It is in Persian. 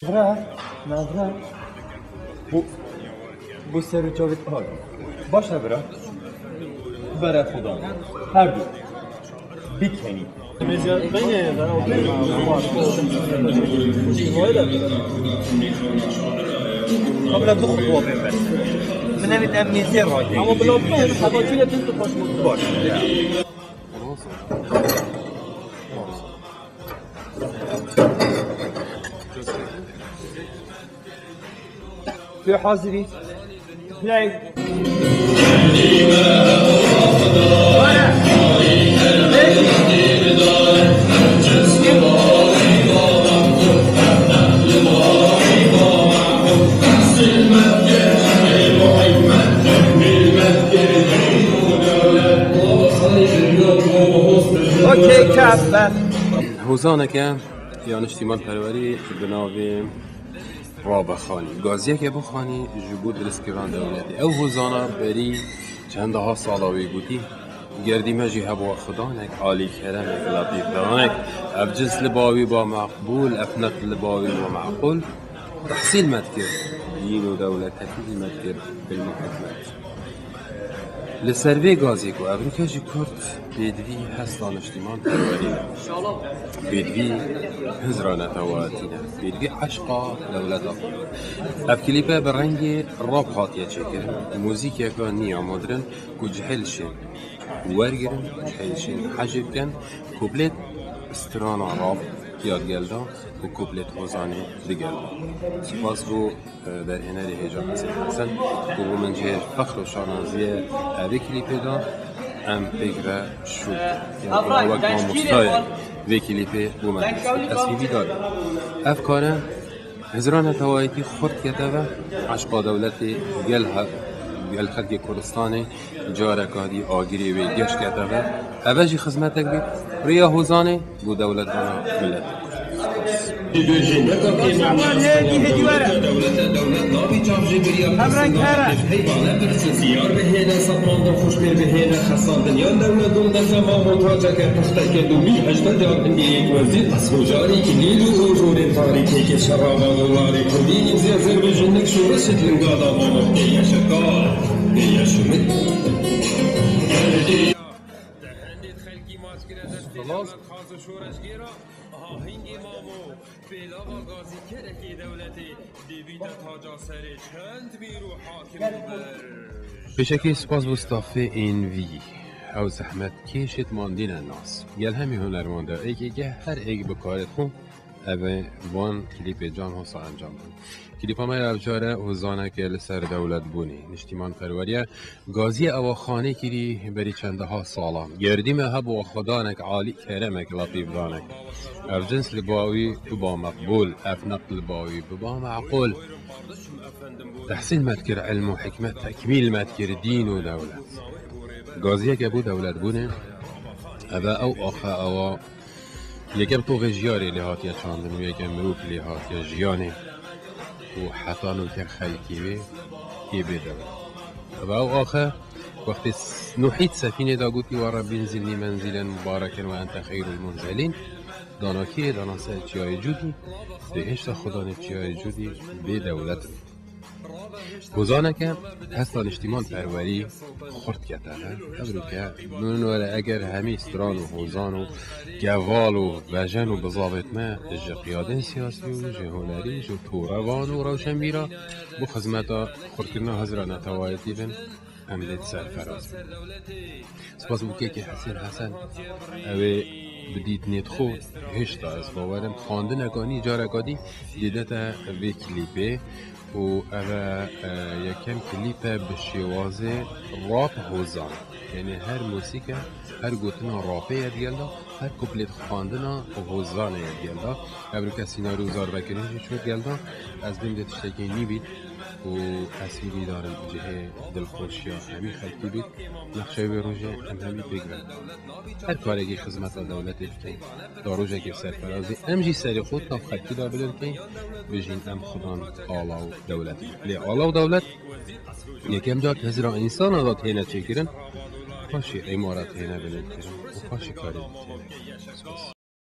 برا نظرة بو سر و جاوید آی باشه برا برای خدا هر دو بیکنی قبل تو خطوة بس من نمید امیزی راجعی اما بلا فهم خباتیل تنتو باش باشه في حاضري بلاي اوكي كافة هوزانك یا نشتیمان پروری به نام رابه خانی گازیه که بخوانی جبود رسکران دولتی او هوزانا بری چنده ها سالاوی بودی گردی مجی هبوا خدانک عالی کرمک لطیف دانک اف جنس لباوی با مقبول اف نقل لباوی با معقول تحصیل مدکر دین و دولت تحصیل مدکر بالمحکمت لسروی گازی کو ابریکا جی کرد بیدوی هستان اشتیمان پروری بیدوی هزرانه تواتینه بیدوی عشقا دولتا اف کلیپه برنگ راب خاطیه چکر موزیک یکا نیا مدرن کو جحل شن ورگرن جحل شن حجب کن کوبلت استرانا راب یاد گلدا و کوبلت هوزانه دیگلدا سپاس بو در هنری هجا حسن و بو من جه فخر و شانازیه اوی کلیپه دا ام بگره شد یعنی وقت ما مستای وی کلیپه بو من اسیبی داره افکاره هزران توایتی خورد کته و عشقا دولتی گل خلق کردستان جارکادی آگیری و گشت کته و اوجی خدمتک بید ریا هوزانه بو دولت دانا ملت بشكل سپاس بستافه این وی او زحمت کشت ماندین الناس گل همی هنرمنده ایگه هر ایگ بکارت خون اوه وان کلیپ جان حسا انجام بود کلیپ همه افجاره حوزانه که لسر دولت بونی نشتیمان پروریه گازی او خانه کری بری چنده ها سالان گردیم هب و خدانک عالی کرمک لطیف دانک اف جنس لباوی ببا مقبول اف نقل لباوی ببا معقول تحسین مدکر علم و حکمت تکمیل مدکر دین و دولت گازیه که بو دولت بونه اوه او آخه او یکم تو جیاری لحاتی چاندن و یکم مروک لحاتی جیانی و حتی نوکر خلکی بی که بیده و او آخه وقتی نوحید سفینه دا گوتی و رب انزلنی منزلا مبارکن و انت خیر المنزلین دانا کیه دانا سر چیای جودی بهشت خدا چیای جودی به دولت هوزانه که هستان اشتیمان پروری خورد کته ابرو که نونوره اگر همی استران و هوزان و گوال و وجن و بضابط ما جه قیادن سیاسی و جه هنری جه توروان و روشن بیرا بو خزمتا خورد کرنا هزرانه توایتی بن املیت سرفراز سپاس بو که حسن اوه بدید نیت خو هشتا از باورم خواندن اگانی جارکادی دیده تا وی کلیپه و اوه یکم کلیپ بشیوازه راب هوزان یعنی هر موسیقی هر گوتنا رابه دیلدا هر کپلیت خواندنا هوزان دیلدا ابرو که سیناریو زار بکنیش شد دیلدا از دیم دتشتگی نی و اسیری دارم جهه دلخوشی همی خلقی بید نقشه به روژه همی بگرد هر کارگی خدمت دولتی بکن داروژه که سرفرازی امجی سری خود تا خلقی دار بدن کن بجین ام خودان آلا و دولتی لی آلا و دولت یکم جا هزرا انسان آداد هینه چکرن پاشی امارت هینه بلد کرن و پاشی کاری بکنن